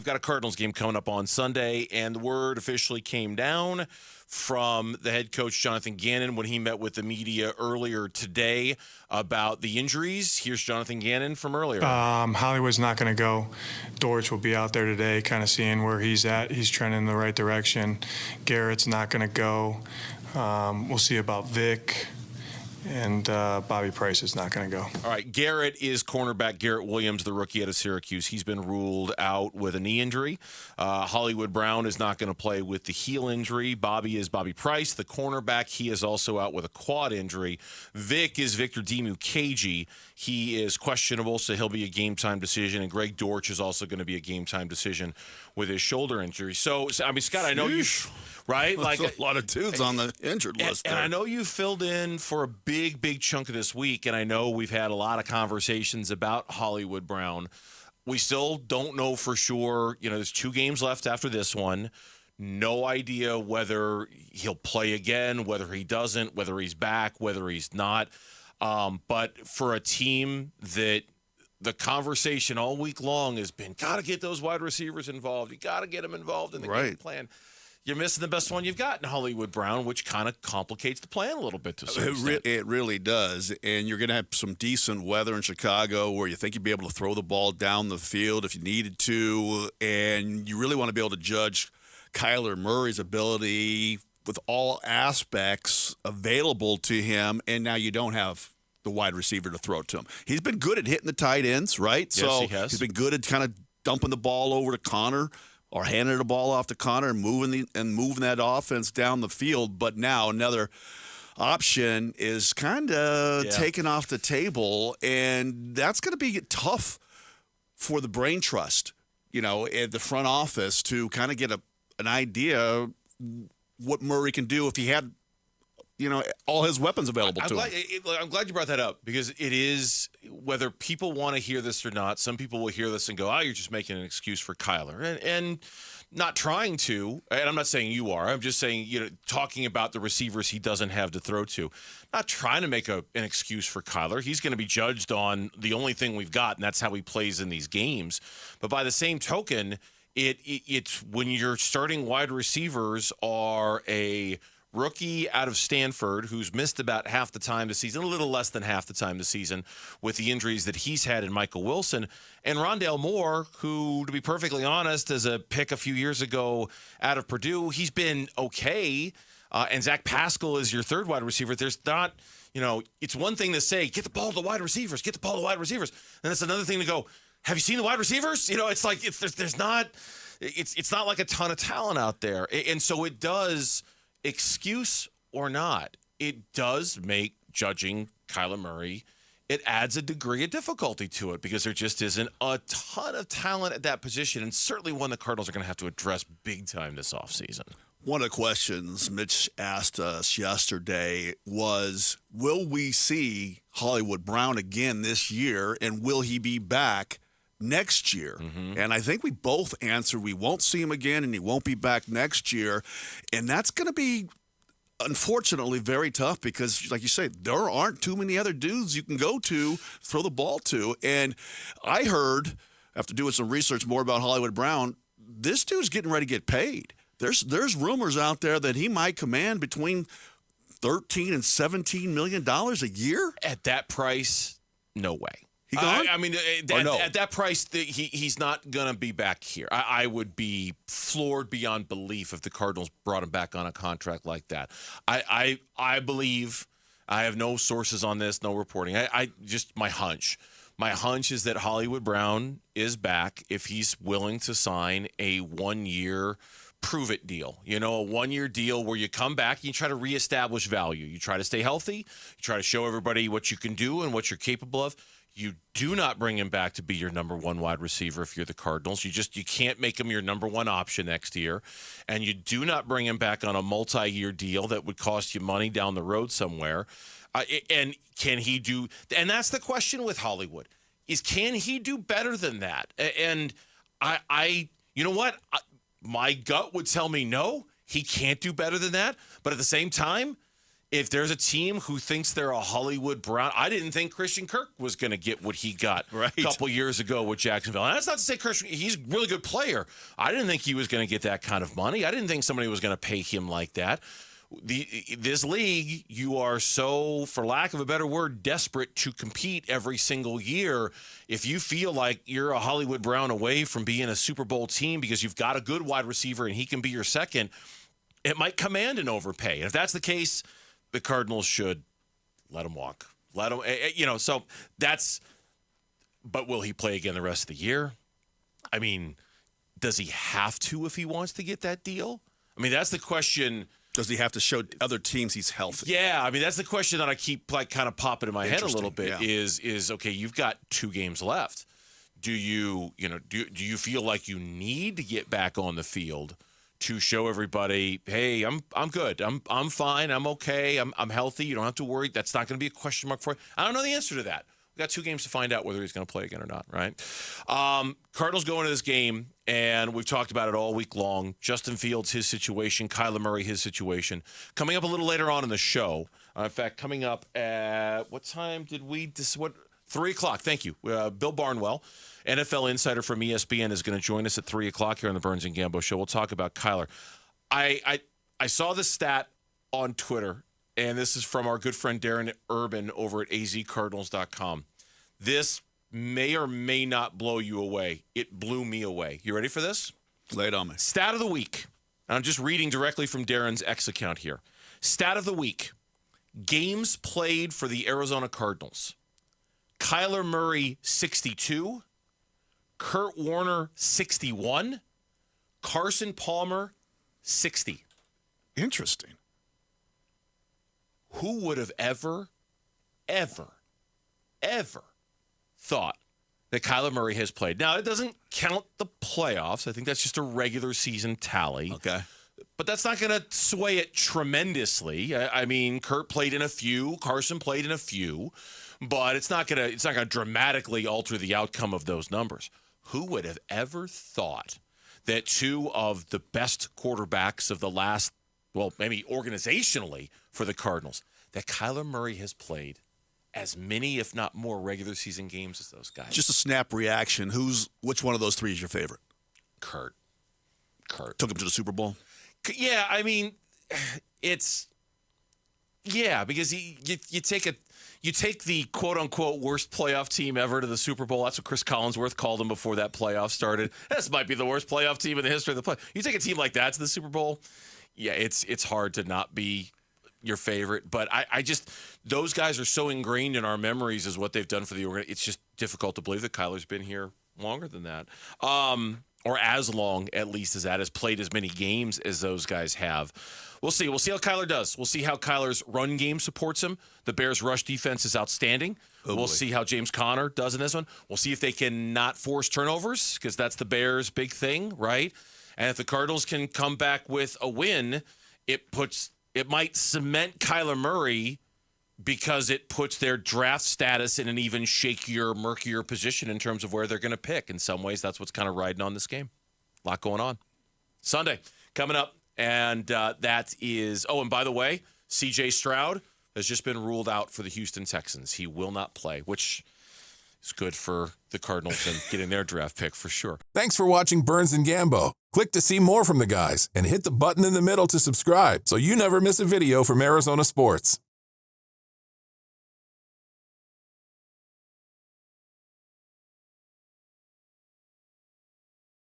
got a Cardinals game coming up on Sunday, and the word officially came down from the head coach, Jonathan Gannon, when he met with the media earlier today about the injuries. Here's Jonathan Gannon from earlier. Hollywood's not going to go. Dortch will be out there today kind of seeing where he's at. He's trending in the right direction. Garrett's not going to go. We'll see about Vic. And Bobby Price is not going to go. All right, Garrett is cornerback Garrett Williams, the rookie out of Syracuse. He's been ruled out with a knee injury. Hollywood Brown is not going to play with the heel injury. Bobby is Bobby Price, the cornerback. He is also out with a quad injury. Vic is Victor Dimukeji. He is questionable, so he'll be a game-time decision. And Greg Dortch is also going to be a game-time decision with his shoulder injury. So I mean, Scott, I know you, right? Like a lot of dudes on the injured list there. And I know you filled in for a big chunk of this week, and I know we've had a lot of conversations about Hollywood Brown. We still don't know for sure. You know, there's 2 games left after this one. No idea whether he'll play again, whether he doesn't, whether he's back, whether he's not. But for a team that the conversation all week long has been, got to get those wide receivers involved. You got to get them involved in the game plan. You're missing the best one you've got in Hollywood Brown, which kind of complicates the plan a little bit to a certain extent. It really does. And you're going to have some decent weather in Chicago where you think you'd be able to throw the ball down the field if you needed to. And you really want to be able to judge Kyler Murray's ability with all aspects available to him. And now you don't have the wide receiver to throw to him. He's been good at hitting the tight ends, right? Yes, he has. He's been good at kind of dumping the ball over to Connor, or handing the ball off to Connor and moving that offense down the field. But now another option is kind of taken off the table, and that's going to be tough for the brain trust, you know, at the front office to kind of get an idea what Murray can do if he had, you know, all his weapons available to him. I'm glad you brought that up, because it is, whether people want to hear this or not, some people will hear this and go, you're just making an excuse for Kyler. And not trying to, and I'm not saying you are, I'm just saying, you know, talking about the receivers he doesn't have to throw to. Not trying to make an excuse for Kyler. He's going to be judged on the only thing we've got, and that's how he plays in these games. But by the same token, it's when your starting wide receivers are a rookie out of Stanford who's missed about half the time this season, a little less than half the time this season with the injuries that he's had in Michael Wilson, and Rondale Moore, who, to be perfectly honest, as a pick a few years ago out of Purdue, he's been okay. And Zach Pascal is your third wide receiver. There's not, you know, it's one thing to say, get the ball to the wide receivers, get the ball to the wide receivers. And it's another thing to go, have you seen the wide receivers? You know, it's like, there's not like a ton of talent out there. And so it does, excuse or not, it does make judging Kyler Murray, it adds a degree of difficulty to it, because there just isn't a ton of talent at that position, and certainly one the Cardinals are going to have to address big time this offseason. One of the questions Mitch asked us yesterday was, will we see Hollywood Brown again this year, and will he be back next year? Mm-hmm. And I think we both answered we won't see him again, and he won't be back next year. And that's going to be, unfortunately, very tough, because, like you say, there aren't too many other dudes you can go to, throw the ball to. And I heard, after doing some research more about Hollywood Brown, this dude's getting ready to get paid. There's rumors out there that he might command between $13 and $17 million a year. At that price, no way. He gone? I mean, at that price, he's not going to be back here. I would be floored beyond belief if the Cardinals brought him back on a contract like that. I believe, I have no sources on this, no reporting. I just, my hunch. My hunch is that Hollywood Brown is back if he's willing to sign a 1-year prove-it deal. You know, a 1-year deal where you come back and you try to reestablish value. You try to stay healthy. You try to show everybody what you can do and what you're capable of. You do not bring him back to be your number one wide receiver if you're the Cardinals. You can't make him your number one option next year. And you do not bring him back on a multi-year deal that would cost you money down the road somewhere. And can he do – and that's the question with Hollywood, is can he do better than that? And I you know what? My gut would tell me no, he can't do better than that. But at the same time, if there's a team who thinks they're a Hollywood Brown, I didn't think Christian Kirk was going to get what he got Right. a couple years ago with Jacksonville. And that's not to say Christian, he's a really good player. I didn't think he was going to get that kind of money. I didn't think somebody was going to pay him like that. This league, you are so, for lack of a better word, desperate to compete every single year. If you feel like you're a Hollywood Brown away from being a Super Bowl team because you've got a good wide receiver and he can be your second, it might command an overpay. And if that's the case, the Cardinals should let him walk. Let him, so that's, but will he play again the rest of the year? I mean, does he have to if he wants to get that deal? I mean, that's the question. Does he have to show other teams he's healthy? Yeah, I mean, that's the question that I keep kind of popping in my head a little bit. Yeah. Is okay, you've got 2 games left. Do you feel like you need to get back on the field to show everybody, hey, I'm good. I'm fine. I'm okay. I'm healthy. You don't have to worry. That's not going to be a question mark for you. I don't know the answer to that. We got 2 games to find out whether he's going to play again or not, right? Cardinals go into this game, and we've talked about it all week long. Justin Fields, his situation. Kyler Murray, his situation. Coming up a little later on in the show. In fact, coming up at what time did we? 3 o'clock. Thank you. Bill Barnwell, NFL insider from ESPN, is going to join us at 3 o'clock here on the Burns and Gambo Show. We'll talk about Kyler. I saw the stat on Twitter, and this is from our good friend Darren Urban over at azcardinals.com. This may or may not blow you away. It blew me away. You ready for this? Lay it on me. Stat of the week. And I'm just reading directly from Darren's X account here. Stat of the week. Games played for the Arizona Cardinals. Kyler Murray, 62. Kurt Warner, 61. Carson Palmer, 60. Interesting. Who would have ever thought that Kyler Murray has played? Now, it doesn't count the playoffs. I think that's just a regular season tally. Okay. But that's not going to sway it tremendously. I mean, Kurt played in a few, Carson played in a few, but it's not going to dramatically alter the outcome of those numbers. Who would have ever thought that 2 of the best quarterbacks of the last, well, maybe organizationally for the Cardinals, that Kyler Murray has played as many, if not more, regular season games as those guys? Just a snap reaction. Which one of those 3 is your favorite? Kurt. Took him to the Super Bowl? Yeah, I mean, because you take the quote unquote worst playoff team ever to the Super Bowl. That's what Chris Collinsworth called them before that playoff started. This might be the worst playoff team in the history of the play. You take a team like that to the Super Bowl, yeah, it's hard to not be your favorite. But I just, those guys are so ingrained in our memories as what they've done for the organization. It's just difficult to believe that Kyler's been here longer than that. Or as long, at least, as that, has played as many games as those guys have. We'll see. We'll see how Kyler does. We'll see how Kyler's run game supports him. The Bears' rush defense is outstanding. We'll see how James Conner does in this one. We'll see if they can not force turnovers, because that's the Bears' big thing, right? And if the Cardinals can come back with a win, it might cement Kyler Murray, because it puts their draft status in an even shakier, murkier position in terms of where they're going to pick. In some ways, that's what's kind of riding on this game. A lot going on. Sunday coming up, and that is, and by the way, C.J. Stroud has just been ruled out for the Houston Texans. He will not play, which is good for the Cardinals and getting their draft pick for sure. Thanks for watching Burns and Gambo. Click to see more from the guys and hit the button in the middle to subscribe so you never miss a video from Arizona sports.